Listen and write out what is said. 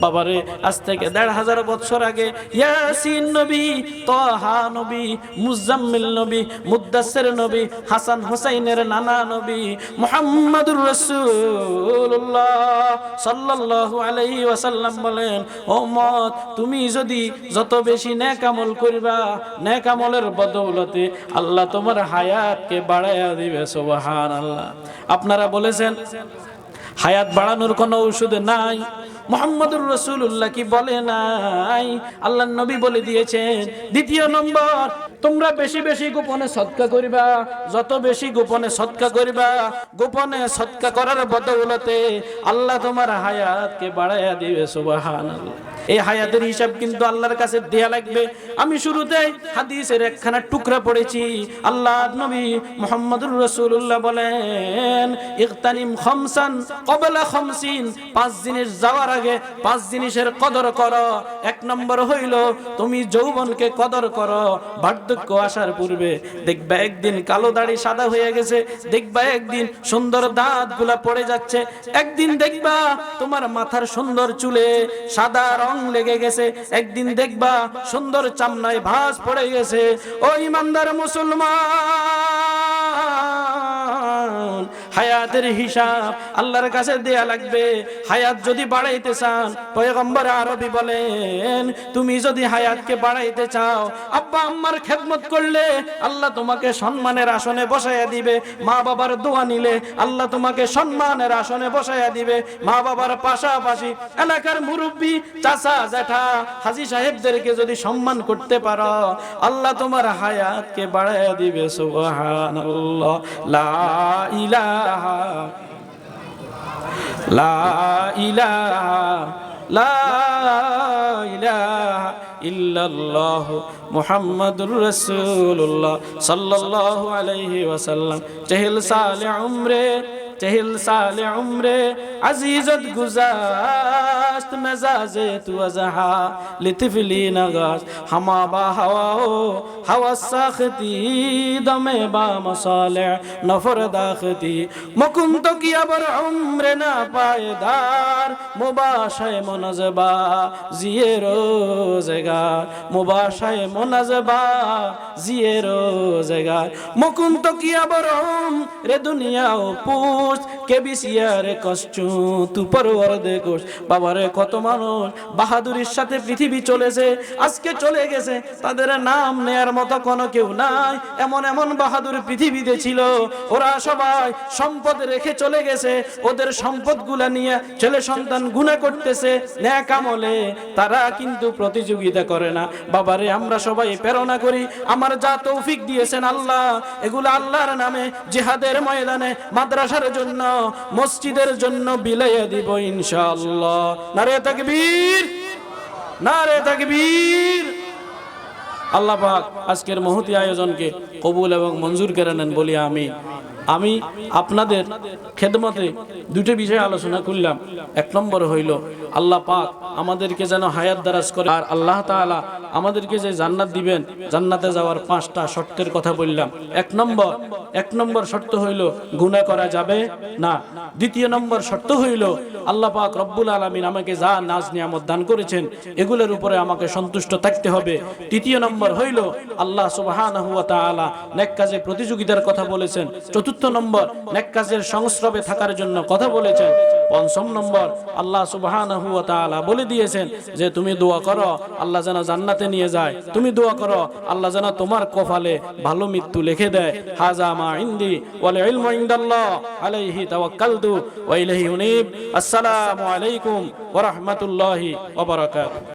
বাবারে আজ থেকে ১৫০০ বছর আগে ইয়াসিন নবী, তাহা নবী, মুজাম্মিল নবী, মুদ্দাসসির নবী, হাসান হুসাইনের নানা নবী মুহাম্মাদুর রাসূলুল্লাহ সাল্লাল্লাহু আলাইহি ওয়াসাল্লাম বলেন, ও উম্মত, তুমি যদি যত বেশি নেক আমল করবা, নেক আমলের বদৌলতে আল্লাহ তোমার হায়াতকে বাড়ায়া দিবে। সুবহানাল্লাহ। আপনারা বলেছেন হায়াত বাড়ানোর কোনো ঔষধ নাই। মুহাম্মাদুর রাসূলুল্লাহ কি বলে নাই? আল্লাহর নবী বলে দিয়েছেন, দ্বিতীয় নম্বর, তোমরা বেশি বেশি গোপনে সদকা করিবা। যত বেশি গোপনে সদকা করিবা, গোপনে সদকা করার বদৌলতে আল্লাহ তোমার হায়াতকে বাড়ায়া দিবে। সুবহানাল্লাহ। এই হায়াতের হিসাব কিন্তু আল্লাহর কাছে দেয়া লাগবে। আমি শুরুতেই হাদিসের একখানা টুকরা পড়েছি। আল্লাহর নবী মুহাম্মাদুর রাসূলুল্লাহ বলেন, ইগতানিম খামসান ক্বাবলা খামসিন, 5 জিনিস যাওয়ার আগে 5 জিনিসের কদর করো। 1 নম্বর হইল তুমি যৌবনকে কদর করো। বার্ধক্য আসার পূর্বে দেখবা একদিন কালো দাড়ি সাদা হয়ে গেছে, দেখবা একদিন সুন্দর দাঁতগুলা পড়ে যাচ্ছে, একদিন দেখবা তোমার মাথার সুন্দর চুলে সাদা রং লেগে গেছে, একদিন দেখবা সুন্দর চামড়ায় ভাঁজ পড়ে গেছে। ও ইমানদার মুসলমান, হায়াতের হিসাব আল্লাহর কাছে দেয়া লাগবে। হায়াত যদি বাড়াইতে চান, পয়গম্বর আরবি বলেন, তুমি যদি হায়াতকে বাড়াইতে চাও, আব্বা আম্মার খেদমত করলে আল্লাহ তোমাকে সম্মানের আসনে বসাইয়া দিবে। মা বাবার দোয়া নিলে আল্লাহ তোমাকে সম্মানের আসনে বসাইয়া দিবে। মা বাবার পাশাপাশি এলাকার মুরব্বী, চাচা, জ্যাঠা, হাজী সাহেবদেরকে যদি সম্মান করতে পারো, আল্লাহ তোমার হায়াতকে বাড়াইয়া দিবে। সুবহানাল্লাহ। লা ইলাহা লা ইলাহা লা ইলাহা ইল্লাল্লাহ মুহাম্মাদুর রাসূলুল্লাহ সাল্লাল্লাহু আলাইহি ওয়াসাল্লাম। চেহেল সালে উমরে, চেহেল সালে উমরে আজিজত গুজাস্ত মেজাজে তু আজহা লিতফলি নগাস হামা বা হাওয়াও হাওয়া সাখতি দমে বা মসালে নফর দাখতি মুকুন্ত কিয়া বর উমরে না পায়দার মুবাশায় মুনাজবা জিয়ে রোজগার মুবাশায় মুনাজবা জিয়ে রোজগার মুকুন্ত কিয়া বর রে দুনিয়াও পুষ কে বিসিয়ারে কষ্ট তু পরওয়ার দেখোস। বাবারে কত মানুষ বাহাদুরির সাথে পৃথিবী চলেছে, আজকে চলে গেছে, তাদের নাম নেয়ার মতো কোনো কেউ নাই। এমন এমন বাহাদুর পৃথিবীতে ছিল, ওরা সবাই সম্পদ রেখে চলে গেছে, ওদের সম্পদগুলা নিয়ে ছেলে সন্তান গুনাহ করতেছে নেক আমলে, তারা কিন্তু প্রতিযোগিতা করে না। বাবারে আমরা সবাই প্রেরণা করি, আমার যা তৌফিক দিয়েছেন আল্লাহ, এগুলো আল্লাহর নামে জিহাদের ময়দানে, মাদ্রাসার জন্য, মসজিদের জন্য বিলাইয়া দিব ইনশাআল্লাহ। নারে তাকবীর, নারে তাকবীর। আল্লাহ পাক আজকের মহতী আয়োজনকে কবুল এবং মঞ্জুর করে নেন বলি আমিন। আমি আপনাদের খেদমতে দুটো বিষয় আলোচনা করলাম। 1 নম্বর হইল আল্লাহ পাক আমাদেরকে যেন হায়াত দারাজ করে, আর আল্লাহ তাআলা আমাদেরকে যে জান্নাত দিবেন, জান্নাতে যাওয়ার 5টা শর্তের কথা বললাম। 1 নম্বর শর্ত হইল গুনাহ করা যাবে না। 2 নম্বর শর্ত হইল আল্লাহ পাক রব্বুল আলামিন আমাকে যা নাজ নিয়ামত দান করেছেন এগুলোর উপরে আমাকে সন্তুষ্ট থাকতে হবে। 3 নম্বর হইল আল্লাহ সুবহানাহু ওয়া তাআলা নেক কাজে প্রতিযোগিতার কথা বলেছেন। 4 নম্বর নেক কাজের সংস্রবে থাকার জন্য কথা বলেছেন। 5 নম্বর আল্লাহ সুবহানাহু ওয়া তাআলা বলে দিয়েছেন যে তুমি দোয়া করো আল্লাহ যেন জান্নাতে নিয়ে যায়, তুমি দোয়া করো আল্লাহ যেন তোমার কপালে ভালো মৃত্যু লিখে দেয়। হাযা মা ইনদি ওয়াল ইলমু ইনদাল্লাহ আলাইহি তাওয়াক্কালতু ওয়া ইলাইহি উনীব। আসসালামু আলাইকুম ওয়া রাহমাতুল্লাহি ওয়া বারাকাতুহু।